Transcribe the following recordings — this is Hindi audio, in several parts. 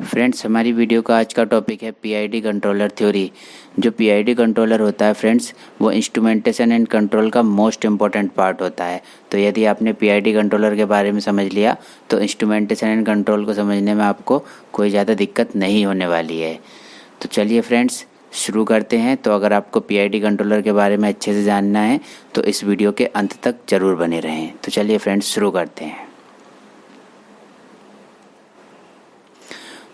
फ्रेंड्स, हमारी वीडियो का आज का टॉपिक है पीआईडी कंट्रोलर थ्योरी। जो पीआईडी कंट्रोलर होता है फ्रेंड्स, वो इंस्ट्रूमेंटेशन एंड कंट्रोल का मोस्ट इम्पॉर्टेंट पार्ट होता है। तो यदि आपने पीआईडी कंट्रोलर के बारे में समझ लिया तो इंस्ट्रूमेंटेशन एंड कंट्रोल को समझने में आपको कोई ज़्यादा दिक्कत नहीं होने वाली है। तो चलिए फ्रेंड्स, शुरू करते हैं। तो अगर आपको पीआईडी कंट्रोलर के बारे में अच्छे से जानना है तो इस वीडियो के अंत तक ज़रूर बने रहें। तो चलिए फ्रेंड्स, शुरू करते हैं।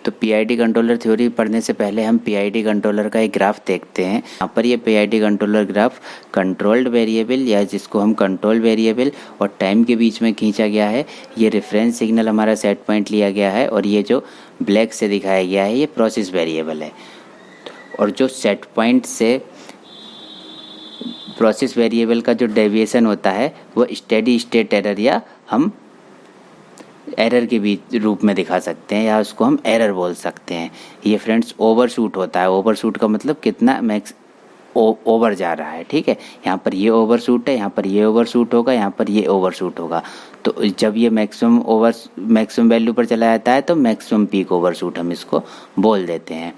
तो पीआईडी कंट्रोलर थ्योरी पढ़ने से पहले हम पीआईडी कंट्रोलर का एक ग्राफ देखते हैं। यहाँ पर ये PID controller graph controlled variable या जिसको हम कंट्रोल वेरिएबल और टाइम के बीच में खींचा गया है। ये रेफरेंस सिग्नल हमारा सेट पॉइंट लिया गया है और ये जो ब्लैक से दिखाया गया है ये प्रोसेस वेरिएबल है। और जो सेट पॉइंट से प्रोसेस वेरिएबल का जो डेविएशन होता है वो स्टेडी स्टेट एरर या हम एरर के बीच रूप में दिखा सकते हैं या उसको हम एरर बोल सकते हैं। ये फ्रेंड्स ओवरशूट होता है। ओवरशूट का मतलब कितना मैक्स ओवर जा रहा है, ठीक है। यहाँ पर ये ओवरशूट है, यहाँ पर ये ओवरशूट होगा, यहाँ पर ये ओवरशूट होगा। तो जब ये मैक्सिमम वैल्यू पर चला जाता है तो मैक्सिमम पीक ओवरशूट हम इसको बोल देते हैं।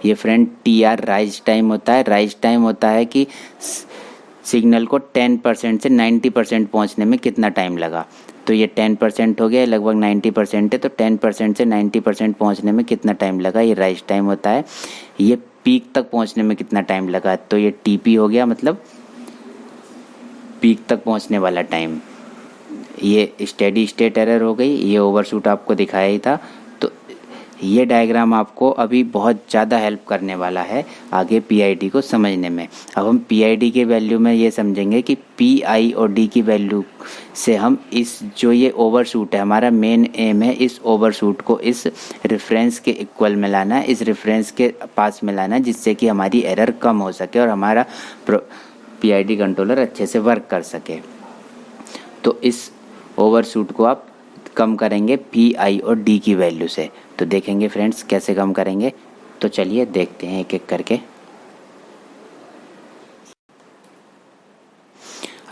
ये फ्रेंड TR राइज टाइम होता है। राइज टाइम होता है कि सिग्नल को 10% से 90% पहुँचने में कितना टाइम लगा। तो ये 10% हो गया, लगभग 90% है। तो 10% से 90% पहुंचने में कितना टाइम लगा, ये राइज टाइम होता है। ये पीक तक पहुंचने में कितना टाइम लगा, तो ये TP हो गया, मतलब पीक तक पहुंचने वाला टाइम। ये स्टेडी स्टेट एरर हो गई, ये ओवरशूट आपको दिखाया ही था। तो ये डायग्राम आपको अभी बहुत ज़्यादा हेल्प करने वाला है आगे पीआईडी को समझने में। अब हम पीआईडी के वैल्यू में ये समझेंगे कि PI और D की वैल्यू से हम इस जो ये ओवरशूट है, हमारा मेन एम है इस ओवरशूट को इस रेफरेंस के इक्वल में लाना है, इस रेफरेंस के पास में लाना है, जिससे कि हमारी एरर कम हो सके और हमारा पीआईडी कंट्रोलर अच्छे से वर्क कर सके। तो इस ओवरशूट को आप कम करेंगे PI और D की वैल्यू से। तो देखेंगे फ्रेंड्स कैसे कम करेंगे। तो चलिए देखते हैं एक एक करके।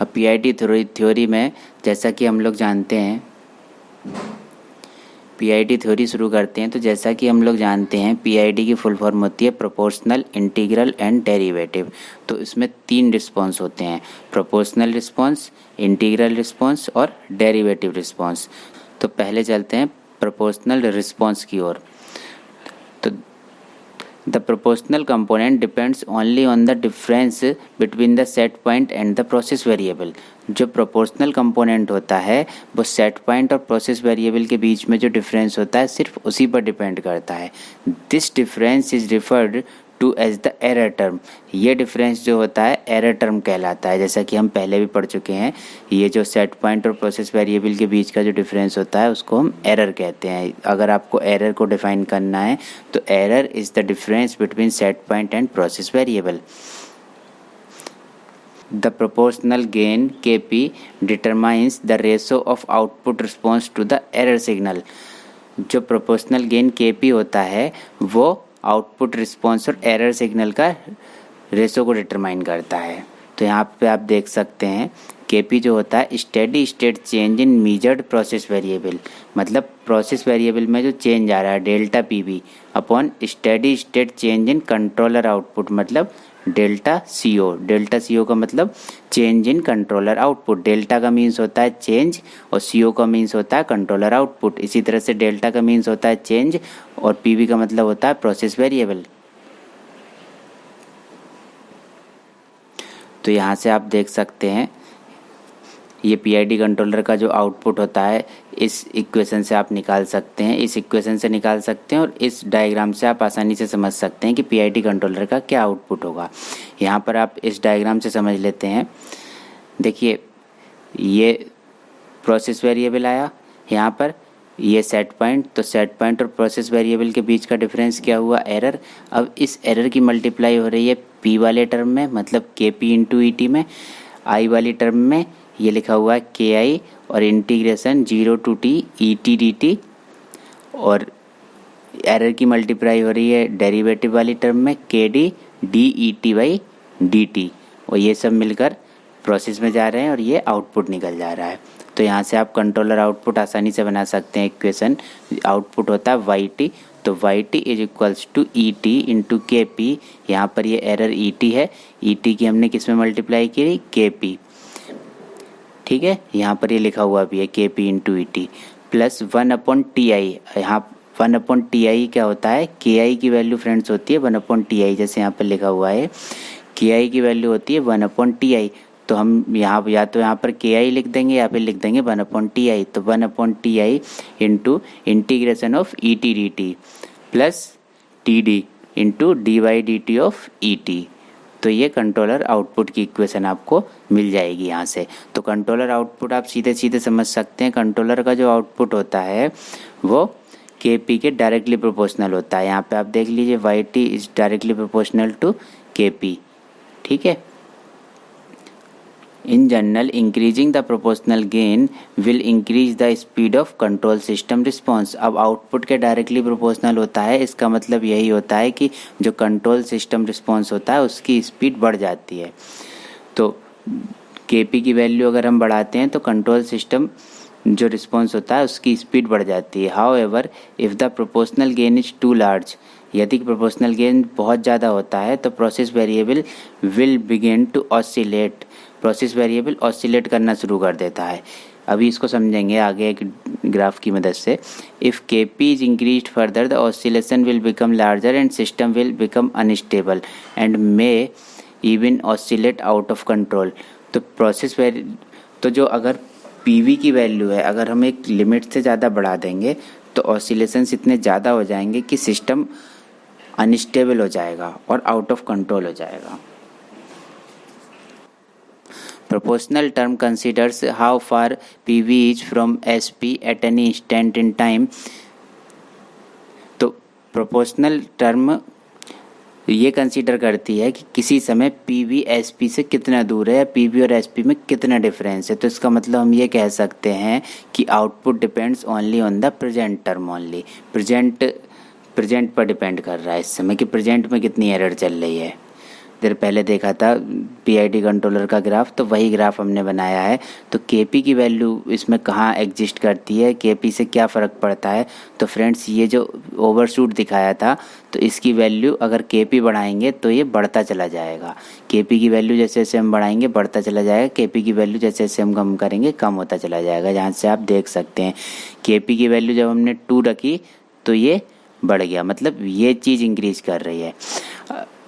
अब पीआईडी थ्योरी में जैसा कि हम लोग जानते हैं, पीआईडी थ्योरी शुरू करते हैं। तो जैसा कि हम लोग जानते हैं पीआईडी की फुल फॉर्म होती है प्रोपोर्शनल, इंटीग्रल एंड डेरिवेटिव। तो इसमें 3 रिस्पॉन्स होते हैं, प्रोपोर्शनल रिस्पॉन्स, इंटीग्रल रिस्पॉन्स और डेरिवेटिव रिस्पॉन्स। तो पहले चलते हैं प्रोपोर्शनल रिस्पॉन्स की ओर। तो the proportional component depends only on the difference between the set point and the process variable. जो प्रोपोर्शनल कंपोनेंट होता है वो सेट पॉइंट और प्रोसेस वेरिएबल के बीच में जो डिफरेंस होता है सिर्फ उसी पर डिपेंड करता है। This difference is referred to as the error term. ये डिफरेंस जो होता है एरर टर्म कहलाता है। जैसा कि हम पहले भी पढ़ चुके हैं, ये जो सेट पॉइंट और प्रोसेस वेरिएबल के बीच का जो डिफरेंस होता है उसको हम एरर कहते हैं। अगर आपको एरर को डिफाइन करना है तो error is the difference between set point and process variable. The proportional gain Kp determines the ratio of output response to the error signal। जो प्रोपोर्शनल गेन Kp होता है वो आउटपुट रिस्पॉन्स और एरर सिग्नल का रेशो को डिटरमाइन करता है। तो यहाँ पे आप देख सकते हैं Kp जो होता है steady state change in measured process variable, मतलब प्रोसेस वेरिएबल में जो चेंज आ रहा है delta PB upon steady state change in controller output, मतलब डेल्टा CO। डेल्टा CO का मतलब change in controller output. Delta का मीन्स होता है चेंज और CO का मीन्स होता है कंट्रोलर आउटपुट। इसी तरह से डेल्टा का मीन्स होता है चेंज और PB का मतलब होता है प्रोसेस वेरिएबल। तो यहाँ से आप देख सकते हैं ये पीआईडी कंट्रोलर का जो आउटपुट होता है इस इक्वेशन से आप निकाल सकते हैं, इस इक्वेशन से निकाल सकते हैं और इस डायग्राम से आप आसानी से समझ सकते हैं कि पीआईडी कंट्रोलर का क्या आउटपुट होगा। यहाँ पर आप इस डायग्राम से समझ लेते हैं। देखिए ये प्रोसेस वेरिएबल आया, यहाँ पर ये सेट पॉइंट, तो सेट पॉइंट और प्रोसेस वेरिएबल के बीच का डिफरेंस क्या हुआ, एरर। अब इस एरर की मल्टीप्लाई हो रही है P वाले टर्म में, मतलब Kp इंटू ET में, I वाली टर्म में ये लिखा हुआ है KI और integration 0 to T ET dt, और एरर की मल्टीप्लाई हो रही है डेरिवेटिव वाली टर्म में KD DET/dt, और ये सब मिलकर प्रोसेस में जा रहे हैं और ये आउटपुट निकल जा रहा है। तो यहाँ से आप कंट्रोलर आउटपुट आसानी से बना सकते हैं। इक्वेशन आउटपुट होता है YT, तो Y T is equals to E T into K P, यहाँ पर ये एरर ई टी है, ई टी की हमने किस में मल्टीप्लाई की, के पी, ठीक है, यहाँ पर ये लिखा हुआ भी है के P into E T, plus 1/ti, यहाँ 1/ti क्या होता है, के आई की वैल्यू फ्रेंड्स होती है 1/ti, जैसे यहाँ पर लिखा हुआ है के आई की वैल्यू होती है 1/ti, तो हम यहाँ या तो यहाँ पर के आई लिख देंगे या फिर लिख देंगे 1/ti, तो 1/ti into integration of E T D T plus T D into D Y D T of E T. तो ये कंट्रोलर आउटपुट की इक्वेशन आपको मिल जाएगी यहाँ से। तो कंट्रोलर आउटपुट आप सीधे सीधे समझ सकते हैं, कंट्रोलर का जो आउटपुट होता है वो के पी के डायरेक्टली प्रोपोर्शनल होता है। यहाँ पे आप देख लीजिए Y T is directly proportional to K P, ठीक है। In general, increasing the proportional gain will increase the speed of control system response। अब आउटपुट के डायरेक्टली प्रोपोर्शनल होता है, इसका मतलब यही होता है कि जो कंट्रोल सिस्टम रिस्पॉन्स होता है उसकी स्पीड बढ़ जाती है। तो Kp की वैल्यू अगर हम बढ़ाते हैं तो कंट्रोल सिस्टम जो रिस्पॉन्स होता है उसकी स्पीड बढ़ जाती है। However if the proportional gain is too large, यदि प्रोपोर्शनल गेन बहुत ज़्यादा होता है तो process variable will begin to oscillate, process variable oscillate करना शुरू कर देता है। अभी इसको समझेंगे आगे एक ग्राफ की मदद से। इफ़ के P is increase further the oscillation will become larger and system will become unstable and may even oscillate out of control. तो जो अगर पीवी की वैल्यू है, अगर हम एक लिमिट से ज़्यादा बढ़ा देंगे तो ऑसिलेशंस इतने ज़्यादा हो जाएंगे कि सिस्टम अनस्टेबल हो जाएगा और आउट ऑफ कंट्रोल हो जाएगा। Proportional term considers how far PV is from SP at any instant in time। तो प्रोपोर्शनल टर्म ये कंसीडर करती है कि किसी समय PV SP से कितना दूर है, PV और SP में कितना डिफरेंस है। तो इसका मतलब हम ये कह सकते हैं कि output depends only on the present term only, present पर डिपेंड कर रहा है इस समय कि प्रेजेंट में कितनी एरर चल रही है। देर पहले देखा था पीआईडी कंट्रोलर का ग्राफ, तो वही ग्राफ हमने बनाया है। तो केपी की वैल्यू इसमें कहाँ एग्जिस्ट करती है, केपी से क्या फ़र्क पड़ता है। तो फ्रेंड्स ये जो ओवरशूट दिखाया था, तो इसकी वैल्यू अगर केपी बढ़ाएंगे तो ये बढ़ता चला जाएगा। केपी की वैल्यू जैसे जैसे हम बढ़ाएंगे बढ़ता चला जाएगा, केपी की वैल्यू जैसे जैसे हम कम करेंगे कम होता चला जाएगा। जहाँ से आप देख सकते हैं केपी की वैल्यू जब हमने 2 रखी तो ये बढ़ गया, मतलब ये चीज़ इंक्रीज कर रही है।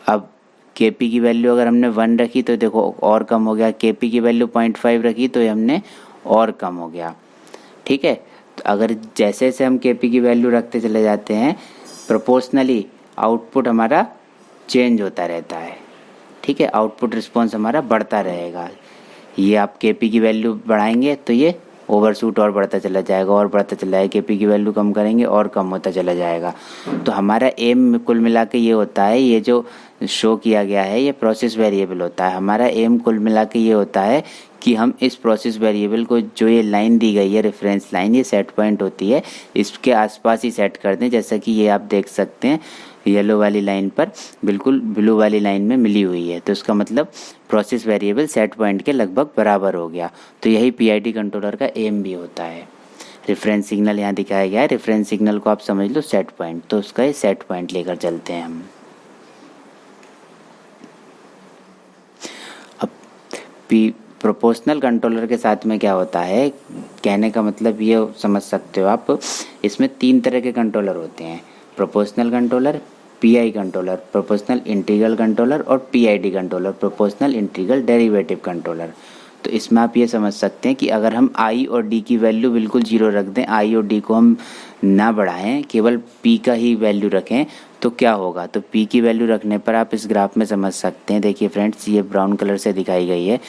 अब केपी की वैल्यू अगर हमने 1 रखी तो देखो और कम हो गया, केपी की वैल्यू 0.5 रखी तो ये हमने और कम हो गया, ठीक है। तो अगर जैसे जैसे हम केपी की वैल्यू रखते चले जाते हैं प्रोपोर्शनली आउटपुट हमारा चेंज होता रहता है, ठीक है, आउटपुट रिस्पॉन्स हमारा बढ़ता रहेगा। ये आप केपी की वैल्यू बढ़ाएंगे तो ये ओवरशूट और बढ़ता चला जाएगा और बढ़ता चला जाएगा, केपी की वैल्यू कम करेंगे और कम होता चला जाएगा। तो हमारा एम कुल मिला के ये होता है, ये जो शो किया गया है ये प्रोसेस वेरिएबल होता है। हमारा एम कुल मिला के ये होता है कि हम इस प्रोसेस वेरिएबल को, जो ये लाइन दी गई है रेफरेंस लाइन, ये सेट पॉइंट होती है, इसके आसपास ही सेट कर दें। जैसा कि ये आप देख सकते हैं येलो वाली लाइन पर बिल्कुल ब्लू वाली लाइन में मिली हुई है, तो इसका मतलब प्रोसेस वेरिएबल सेट पॉइंट के लगभग बराबर हो गया। तो यही पीआईडी कंट्रोलर का एम भी होता है। रेफरेंस सिग्नल यहाँ दिखाया गया है, रेफरेंस सिग्नल को आप समझ लो सेट पॉइंट, तो उसका ये सेट पॉइंट लेकर चलते हैं हम। अब प्रोपोर्शनल कंट्रोलर के साथ में क्या होता है, कहने का मतलब ये समझ सकते हो आप, इसमें 3 तरह के कंट्रोलर होते हैं, proportional controller, PI controller, proportional integral controller और PID controller, proportional integral derivative controller. तो इसमें आप ये समझ सकते हैं कि अगर हम आई और डी की वैल्यू बिल्कुल 0 रख दें, आई और डी को हम ना बढ़ाएं, केवल पी का ही वैल्यू रखें, तो क्या होगा। तो पी की वैल्यू रखने पर आप इस ग्राफ में समझ सकते हैं। देखिए फ्रेंड्स, ये ब्राउन कलर से दिखाई गई है,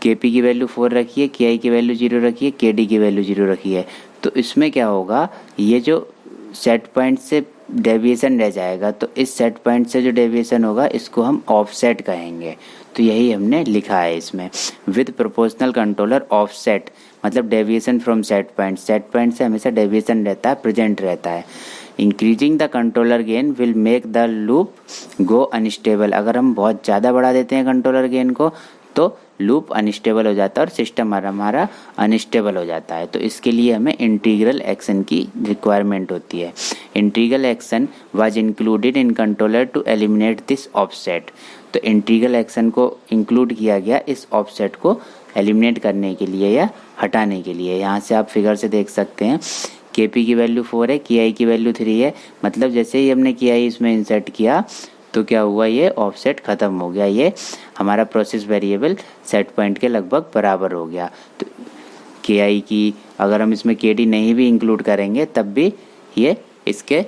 केपी की वैल्यू 4 रखी है, के आई की वैल्यू 0 रखी है, के डी की वैल्यू 0 रखी है। तो इसमें क्या होगा, ये जो सेट पॉइंट से डेविएशन रह जाएगा, तो इस सेट पॉइंट से जो डेविएशन होगा इसको हम ऑफसेट कहेंगे। तो यही हमने लिखा है इसमें, विद प्रोपोर्शनल कंट्रोलर ऑफसेट, मतलब deviation from set point, set point से हमेशा डेविएशन रहता है, प्रेजेंट रहता है। Increasing the controller gain will make the loop go unstable. अगर हम बहुत ज़्यादा बढ़ा देते हैं कंट्रोलर गेन को तो लूप अनस्टेबल हो जाता है और सिस्टम हमारा अनस्टेबल हो जाता है। तो इसके लिए हमें इंटीग्रल एक्शन की रिक्वायरमेंट होती है। Integral action was included in controller to eliminate this offset. तो इंटीग्रल एक्शन को इंक्लूड किया गया इस ऑफसेट को एलिमिनेट करने के लिए या हटाने के लिए। यहाँ से आप फिगर से देख सकते हैं KP की वैल्यू 4 है, KI की वैल्यू 3 है। मतलब जैसे ही हमने KI इसमें इंसर्ट किया तो क्या हुआ, ये ऑफसेट ख़त्म हो गया, ये हमारा प्रोसेस वेरिएबल सेट पॉइंट के लगभग बराबर हो गया। तो KI की अगर हम इसमें KD नहीं भी इंक्लूड करेंगे तब भी ये इसके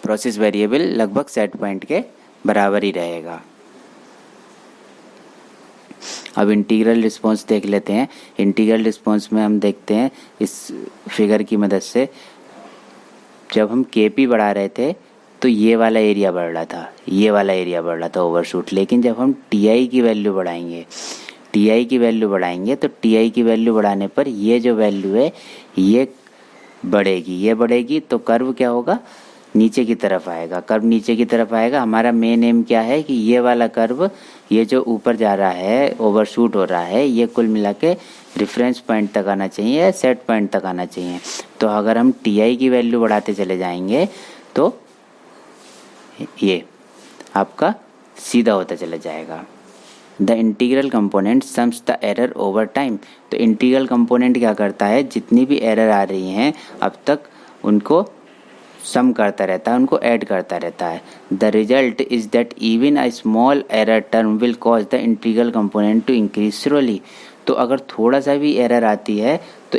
प्रोसेस वेरिएबल लगभग सेट पॉइंट के बराबर ही रहेगा। अब इंटीग्रल रिस्पॉन्स देख लेते हैं। इंटीग्रल रिस्पॉन्स में हम देखते हैं इस फिगर की मदद से, जब हम KP बढ़ा रहे थे तो ये वाला एरिया बढ़ रहा था, ये वाला एरिया बढ़ रहा था ओवरशूट। लेकिन जब हम TI की वैल्यू बढ़ाएंगे, TI की वैल्यू बढ़ाएंगे तो TI की वैल्यू बढ़ाने पर ये जो वैल्यू है ये बढ़ेगी, ये बढ़ेगी तो कर्व क्या होगा, नीचे की तरफ आएगा। कर्व नीचे की तरफ आएगा। हमारा मेन एम क्या है कि ये वाला कर्व, ये जो ऊपर जा रहा है ओवरशूट हो रहा है, ये कुल मिला के रेफरेंस पॉइंट तक आना चाहिए या सेट पॉइंट तक आना चाहिए। तो अगर हम TI की वैल्यू बढ़ाते चले जाएंगे तो ये आपका सीधा होता चला जाएगा। The integral component sums the error over time. तो इंटीग्रल कंपोनेंट क्या करता है, जितनी भी एरर आ रही हैं अब तक उनको सम करता रहता है, उनको ऐड करता रहता है। The result is that even a small error term will cause the integral component to increase slowly. तो अगर थोड़ा सा भी एरर आती है तो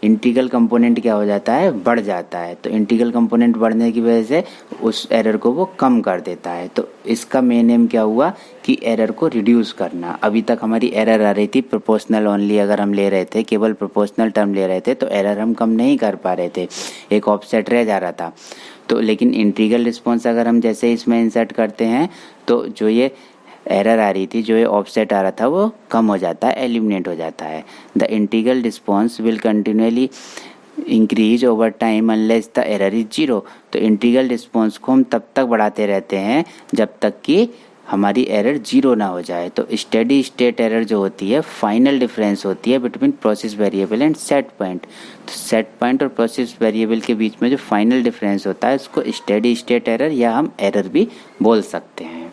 इंटीग्रल कंपोनेंट क्या हो जाता है, बढ़ जाता है। तो इंटीग्रल कंपोनेंट बढ़ने की वजह से उस एरर को वो कम कर देता है। तो इसका मेन एम क्या हुआ कि एरर को रिड्यूस करना। अभी तक हमारी एरर आ रही थी प्रोपोर्शनल ओनली, अगर हम ले रहे थे केवल प्रोपोर्शनल टर्म ले रहे थे तो एरर हम कम नहीं कर पा रहे थे, एक ऑफसेट रह जा रहा था। तो लेकिन इंटीग्रल रिस्पॉन्स अगर हम जैसे इसमें इंसर्ट करते हैं तो जो ये एरर आ रही थी, जो ये ऑफसेट आ रहा था, वो कम हो जाता है, एलिमिनेट हो जाता है। The integral response will continually increase over time unless the error is zero. तो इंटीग्रल रिस्पॉन्स को हम तब तक बढ़ाते रहते हैं जब तक कि हमारी एरर जीरो ना हो जाए। तो स्टेडी स्टेट एरर जो होती है फाइनल डिफरेंस होती है between process variable and set point. तो सेट पॉइंट और प्रोसेस वेरिएबल के बीच में जो फाइनल डिफरेंस होता है उसको स्टेडी स्टेट एरर या हम एरर भी बोल सकते हैं।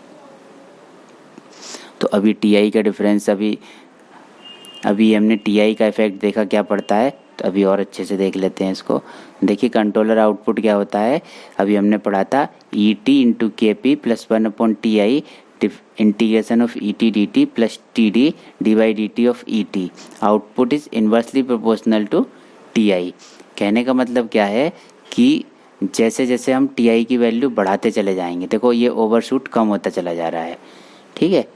तो अभी TI का डिफरेंस, अभी हमने TI का इफेक्ट देखा क्या पड़ता है, तो अभी और अच्छे से देख लेते हैं इसको। देखिए कंट्रोलर आउटपुट क्या होता है, अभी हमने पढ़ा था ET into KP plus 1/TI integration of ET DT plus TD dy/dt of ET। Output is inversely proportional to TI। कहने का मतलब क्या है कि जैसे जैसे हम TI की वैल्यू बढ़ाते चले जाएंगे, देखो ये ओवरशूट कम होता चला जा रहा है, ठीक है,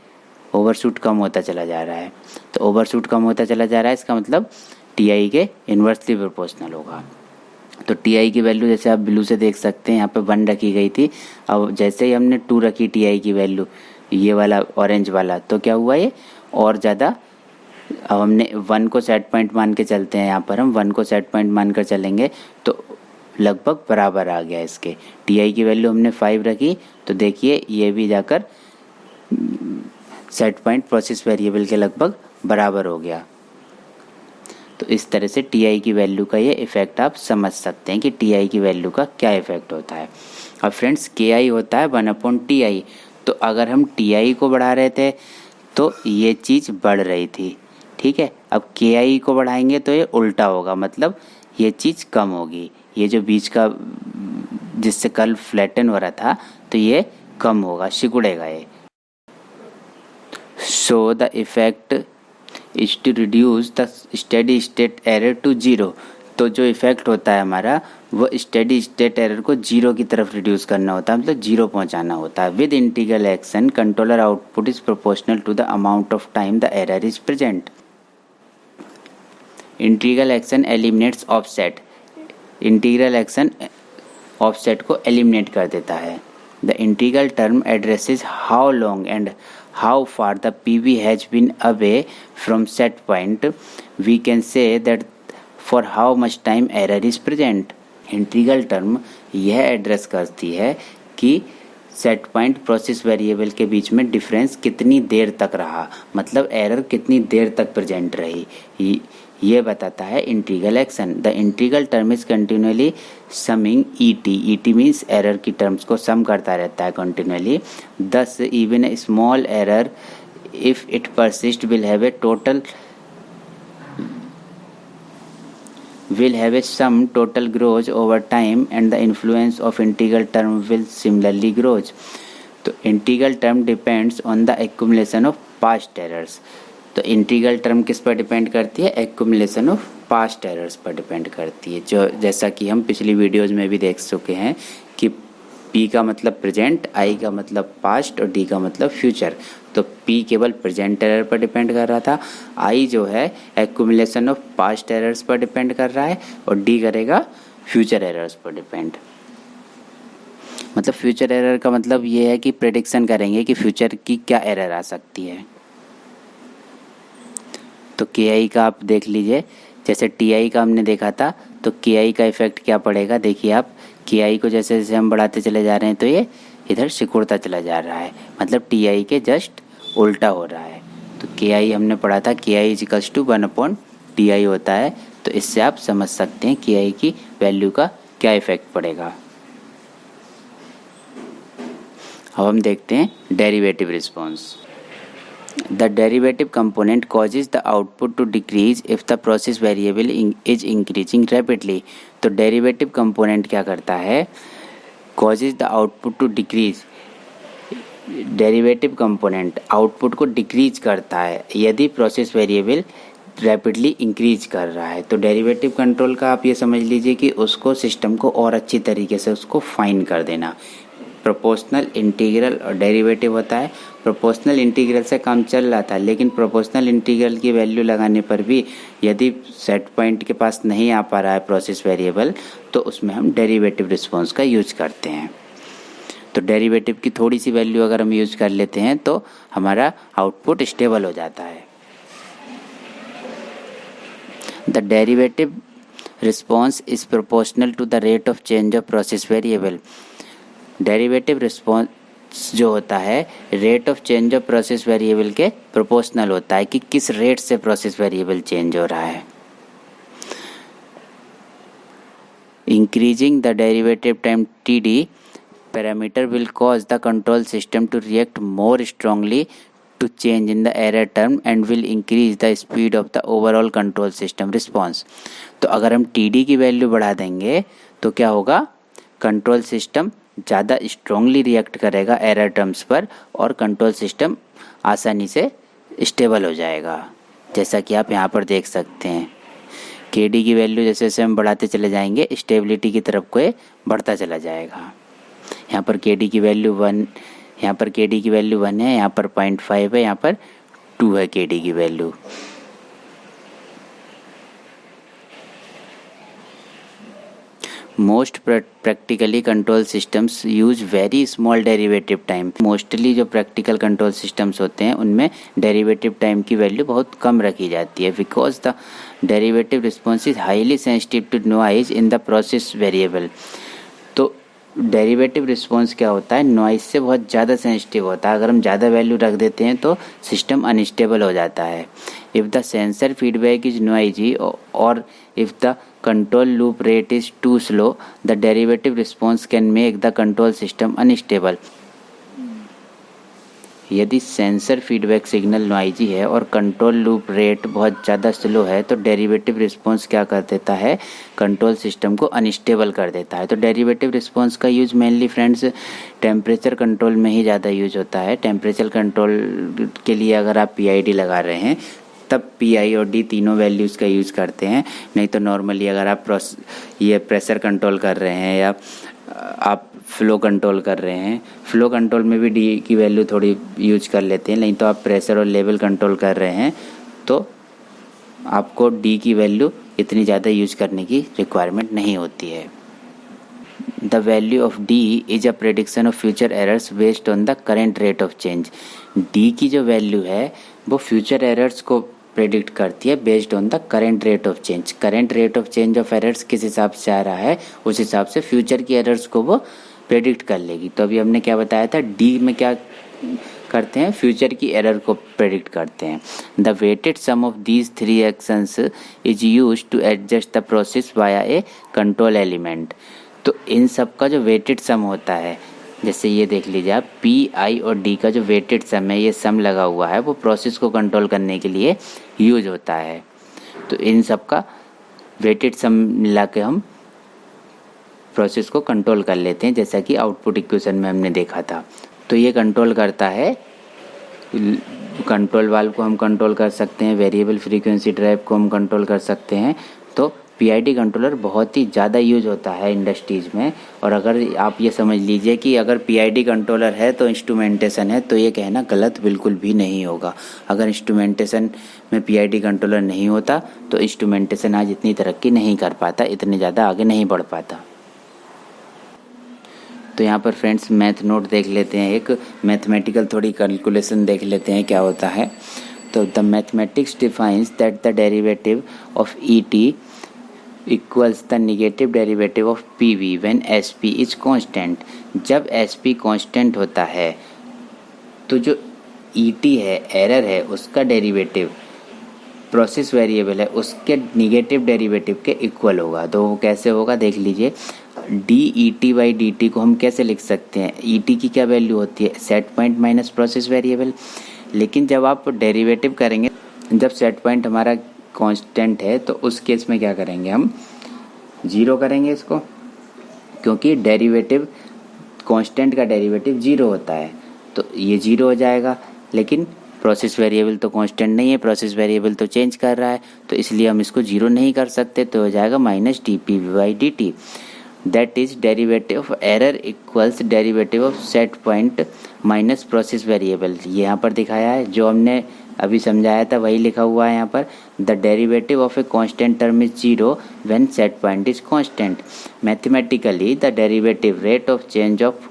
ओवरशूट कम होता चला जा रहा है। तो ओवरशूट कम होता चला जा रहा है, इसका मतलब TI के इन्वर्सली प्रोपोर्शनल होगा। तो TI की वैल्यू जैसे आप ब्लू से देख सकते हैं यहाँ पे 1 रखी गई थी। अब जैसे ही हमने 2 रखी TI की वैल्यू, ये वाला ऑरेंज वाला, तो क्या हुआ ये और ज़्यादा। अब हमने 1 को सेट पॉइंट मान के चलते हैं, यहाँ पर हम 1 को सेट पॉइंट मान कर चलेंगे तो लगभग बराबर आ गया इसके। TI की वैल्यू हमने 5 रखी तो देखिए ये भी जाकर सेट पॉइंट प्रोसेस वेरिएबल के लगभग बराबर हो गया। तो इस तरह से TI की वैल्यू का ये इफ़ेक्ट आप समझ सकते हैं कि TI की वैल्यू का क्या इफ़ेक्ट होता है। अब फ्रेंड्स KI होता है 1/TI। तो अगर हम TI को बढ़ा रहे थे तो ये चीज़ बढ़ रही थी, ठीक है। अब KI को बढ़ाएंगे तो ये उल्टा होगा, मतलब ये चीज़ कम होगी। ये जो बीच का जिससे कर्व फ्लैटन हो रहा था तो ये कम होगा, सिकुड़ेगा ये। So the effect is to reduce the steady state error to zero। तो जो इफेक्ट होता है हमारा वो स्टेडी स्टेट एरर को जीरो की तरफ रिड्यूस करना होता है, मतलब जीरो पहुंचाना होता है। With integral action controller output is proportional to the amount of time the error is present. Integral action eliminates offset. Integral action offset को एलिमिनेट कर देता है। The integral term addresses how long and how far the PV has been away from set point. We can say that for how much time error is present। Integral term यह एड्रेस करती है कि सेट पॉइंट प्रोसेस वेरिएबल के बीच में डिफरेंस कितनी देर तक रहा, मतलब एरर कितनी देर तक प्रेजेंट रही, ये बताता है integral action. The integral term is continually summing ET means error की टर्म्स को सम करता रहता है कंटिन्यूअली। दस even a small error if it persist will have a sum total grows over time and the influence of integral term will similarly grows। तो integral term depends on the accumulation of past errors. तो इंटीग्रल टर्म किस पर डिपेंड करती है, एक्यूमुलेशन ऑफ पास्ट एरर्स पर डिपेंड करती है, जो जैसा कि हम पिछली वीडियोज़ में भी देख चुके हैं कि P का मतलब प्रेजेंट, I का मतलब पास्ट और D का मतलब फ्यूचर। तो P केवल प्रेजेंट एरर पर डिपेंड कर रहा था, I जो है एक्यूमुलेशन ऑफ पास्ट एरर्स पर डिपेंड कर रहा है और D करेगा फ्यूचर एरर्स पर डिपेंड। मतलब फ्यूचर एरर का मतलब ये है कि प्रेडिक्शन करेंगे कि फ्यूचर की क्या एरर आ सकती है। तो KI का आप देख लीजिए, जैसे TI का हमने देखा था, तो KI का इफेक्ट क्या पड़ेगा, देखिए आप KI को जैसे जैसे हम बढ़ाते चले जा रहे हैं तो ये इधर सिकुड़ता चला जा रहा है, मतलब TI के जस्ट उल्टा हो रहा है। तो KI हमने पढ़ा था KI इजिकल्स टू 1/TI होता है। तो इससे आप समझ सकते हैं KI की वैल्यू का क्या इफेक्ट पड़ेगा। अब हम देखते हैं derivative response. The derivative component causes the output to decrease if the process variable is increasing rapidly। तो derivative component क्या करता है, causes the output to decrease। derivative component output को decrease करता है यदि process variable रैपिडली इंक्रीज कर रहा है। तो डेरिवेटिव कंट्रोल का आप ये समझ लीजिए कि उसको सिस्टम को और अच्छी तरीके से उसको फाइन कर देना। प्रोपोर्शनल, इंटीग्रल और डेरिवेटिव होता है। प्रोपोर्शनल इंटीग्रल से काम चल रहा था, लेकिन प्रोपोर्शनल इंटीग्रल की वैल्यू लगाने पर भी यदि सेट पॉइंट के पास नहीं आ पा रहा है प्रोसेस वेरिएबल, तो उसमें हम डेरिवेटिव रिस्पॉन्स का यूज करते हैं। तो डेरिवेटिव की थोड़ी सी वैल्यू अगर हम यूज कर लेते हैं तो हमारा आउटपुट स्टेबल हो जाता है। The derivative response is proportional to the rate of change of process variable. Derivative response जो होता है rate of change of process variable के प्रोपोर्शनल होता है कि किस रेट से प्रोसेस वेरिएबल चेंज हो रहा है। Increasing the derivative time TD parameter will cause the control system to react more strongly to change in the error term and will increase the speed of the overall control system response. तो अगर हम TD की वैल्यू बढ़ा देंगे तो क्या होगा, कंट्रोल सिस्टम ज़्यादा स्ट्रांगली रिएक्ट करेगा एरर टर्म्स पर और कंट्रोल सिस्टम आसानी से स्टेबल हो जाएगा, जैसा कि आप यहाँ पर देख सकते हैं। KD की वैल्यू जैसे जैसे हम बढ़ाते चले जाएंगे स्टेबिलिटी की तरफ को ये बढ़ता चला जाएगा। यहाँ पर KD की वैल्यू 1, यहाँ पर KD की वैल्यू 1 है, यहाँ पर 0.5 है, यहाँ पर 2 है KD की value. Most practically control systems use very small derivative time. Mostly जो प्रैक्टिकल कंट्रोल सिस्टम्स होते हैं उनमें डेरिवेटिव टाइम की वैल्यू बहुत कम रखी जाती है, because the derivative response is highly sensitive to noise in the process variable. तो डेरिवेटिव रिस्पॉन्स क्या होता है, नॉइज से बहुत ज़्यादा सेंसिटिव होता है। अगर हम ज़्यादा वैल्यू रख देते हैं तो सिस्टम अनस्टेबल हो जाता है। If the sensor feedback is noisy और if the control loop rate is too slow, the derivative response can make the control system unstable। यदि सेंसर फीडबैक सिग्नल नॉइजी है और कंट्रोल लूप रेट बहुत ज़्यादा स्लो है तो डेरिवेटिव रिस्पॉन्स क्या कर देता है, कंट्रोल सिस्टम को अनस्टेबल कर देता है। तो डेरिवेटिव रिस्पॉन्स का use mainly friends temperature control में ही ज़्यादा यूज होता है। टेम्परेचर कंट्रोल के लिए अगर आप PID लगा रहे हैं तब PI और D तीनों वैल्यूज़ का यूज़ करते हैं। नहीं तो नॉर्मली अगर आप ये प्रेशर कंट्रोल कर रहे हैं या आप फ्लो कंट्रोल कर रहे हैं, फ्लो कंट्रोल में भी D की वैल्यू थोड़ी यूज कर लेते हैं। नहीं तो आप प्रेशर और लेवल कंट्रोल कर रहे हैं तो आपको D की वैल्यू इतनी ज़्यादा यूज करने की रिक्वायरमेंट नहीं होती है। The value of D is a prediction of future errors based on the current rate of change. D की जो वैल्यू है वो फ्यूचर एरर्स को प्रेडिक्ट करती है based on the current rate of change. Current rate of change of errors किस हिसाब से आ रहा है उस हिसाब से फ्यूचर की एरर्स को वो प्रेडिक्ट कर लेगी। तो अभी हमने क्या बताया था, डी में क्या करते हैं, फ्यूचर की एरर को प्रेडिक्ट करते हैं। The weighted sum of these 3 actions is used to adjust the process via a control element. तो इन सब का जो वेटेड सम होता है, जैसे ये देख लीजिए आप, पी, आई और डी का जो वेटेड सम है, ये सम लगा हुआ है, वो प्रोसेस को कंट्रोल करने के लिए यूज होता है। तो इन सब का वेटेड सम मिला के हम प्रोसेस को कंट्रोल कर लेते हैं, जैसा कि आउटपुट इक्वेशन में हमने देखा था। तो ये कंट्रोल करता है, कंट्रोल वाल्व को हम कंट्रोल कर सकते हैं, वेरिएबल फ्रीक्वेंसी ड्राइव को हम कंट्रोल कर सकते हैं। तो पीआईडी कंट्रोलर बहुत ही ज़्यादा यूज होता है इंडस्ट्रीज़ में। और अगर आप ये समझ लीजिए कि अगर पीआईडी कंट्रोलर है तो इंस्ट्रूमेंटेशन है, तो ये कहना गलत बिल्कुल भी नहीं होगा। अगर इंस्ट्रूमेंटेशन में पीआईडी कंट्रोलर नहीं होता तो इंस्ट्रूमेंटेशन आज इतनी तरक्की नहीं कर पाता, इतने ज़्यादा आगे नहीं बढ़ पाता। तो यहाँ पर फ्रेंड्स मैथ नोट देख लेते हैं, एक मैथमेटिकल थोड़ी कैलकुलेशन देख लेते हैं क्या होता है। तो the mathematics defines that the derivative of E T equals the negative derivative of P V when S P is constant. जब एस पी कॉन्स्टेंट होता है तो जो ई टी है, एरर है, उसका डेरिवेटिव प्रोसेस वेरिएबल है, उसके निगेटिव डेरिवेटिव के इक्वल होगा। तो वो कैसे होगा देख लीजिए, D E T by D T को हम कैसे लिख सकते हैं, ई टी की क्या वैल्यू होती है, set point minus process variable. लेकिन जब आप डेरिवेटिव करेंगे, जब सेट पॉइंट हमारा कांस्टेंट है, तो उस केस में क्या करेंगे, हम जीरो करेंगे इसको, क्योंकि डेरिवेटिव कांस्टेंट का डेरिवेटिव जीरो होता है, तो ये जीरो हो जाएगा। लेकिन प्रोसेस वेरिएबल तो कांस्टेंट नहीं है, प्रोसेस वेरिएबल तो चेंज कर रहा है, तो इसलिए हम इसको जीरो नहीं कर सकते, तो हो जाएगा minus D P V by D T. That is derivative of error equals derivative of set point minus process variable. ये यहाँ पर दिखाया है, जो हमने अभी समझाया था वही लिखा हुआ है यहाँ पर। The derivative of a constant term is zero when set point is constant. Mathematically the derivative rate of change of,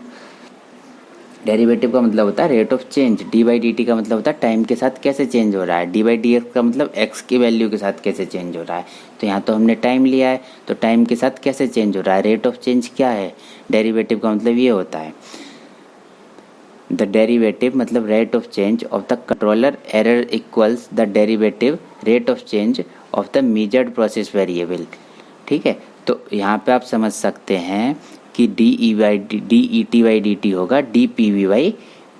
derivative का मतलब होता है rate of change, D by D T का मतलब होता है टाइम के साथ कैसे चेंज हो रहा है, डी बाई डी एक्स का मतलब एक्स की वैल्यू के साथ कैसे चेंज हो रहा है। तो यहाँ तो हमने टाइम लिया है, तो टाइम के साथ कैसे चेंज हो रहा है, रेट ऑफ चेंज क्या है, डेरिवेटिव का मतलब ये होता है। द डेरिवेटिव मतलब rate of change of the controller error equals the derivative rate of change of the measured process variable. ठीक है, तो यहाँ पे आप समझ सकते हैं कि D E T by D T होगा D P V by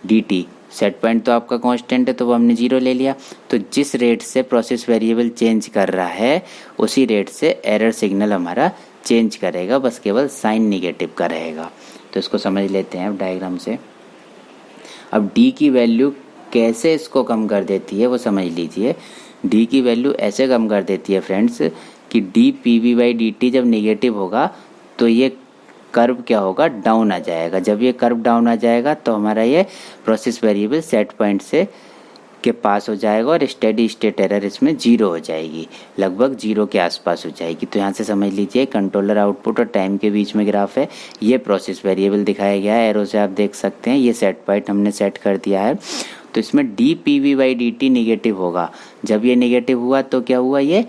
D T. Set point तो आपका कांस्टेंट है, तो वो हमने जीरो ले लिया। तो जिस रेट से प्रोसेस वेरिएबल चेंज कर रहा है, उसी रेट से एरर सिग्नल हमारा चेंज करेगा, बस केवल साइन निगेटिव का रहेगा। तो इसको समझ लेते हैं अब डायग्राम से। अब डी की वैल्यू कैसे इसको कम कर देती है वो समझ लीजिए। डी की वैल्यू ऐसे कम कर देती है फ्रेंड्स कि D P V by D T जब निगेटिव होगा तो ये कर्व क्या होगा, डाउन आ जाएगा। जब ये कर्व डाउन आ जाएगा तो हमारा ये प्रोसेस वेरिएबल सेट पॉइंट से के पास हो जाएगा और स्टेडी स्टेट एरर इसमें जीरो हो जाएगी, लगभग जीरो के आसपास हो जाएगी। तो यहाँ से समझ लीजिए कंट्रोलर आउटपुट और टाइम के बीच में ग्राफ है, ये प्रोसेस वेरिएबल दिखाया गया है, एरो से आप देख सकते हैं। ये सेट पॉइंट हमने सेट कर दिया है, तो इसमें D P V by D T negative होगा। जब ये निगेटिव हुआ तो क्या हुआ, ये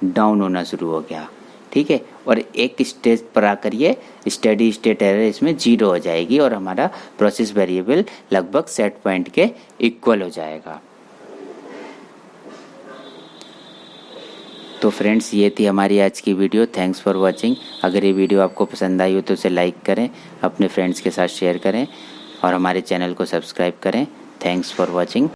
डाउन होना शुरू हो गया। ठीक है, और एक स्टेज पर आकर ये स्टेडी स्टेट एरर इसमें जीरो हो जाएगी और हमारा प्रोसेस वेरिएबल लगभग सेट पॉइंट के इक्वल हो जाएगा। तो फ्रेंड्स, ये थी हमारी आज की वीडियो। Thanks for watching. अगर ये वीडियो आपको पसंद आई हो तो उसे लाइक करें, अपने फ्रेंड्स के साथ शेयर करें और हमारे चैनल को सब्सक्राइब करें। Thanks for watching.